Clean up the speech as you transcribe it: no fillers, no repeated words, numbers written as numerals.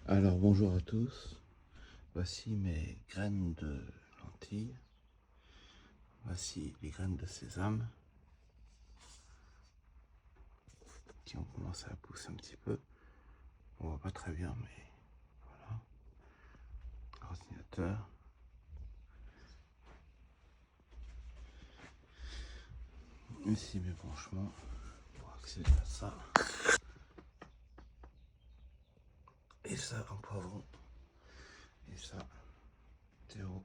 Alors bonjour à tous, voici mes graines de lentilles, voici les graines de sésame qui ont commencé à pousser un petit peu, on voit pas très bien mais voilà, ordinateur, ici mes branchements pour accéder à ça, et ça en poivron, et ça 0.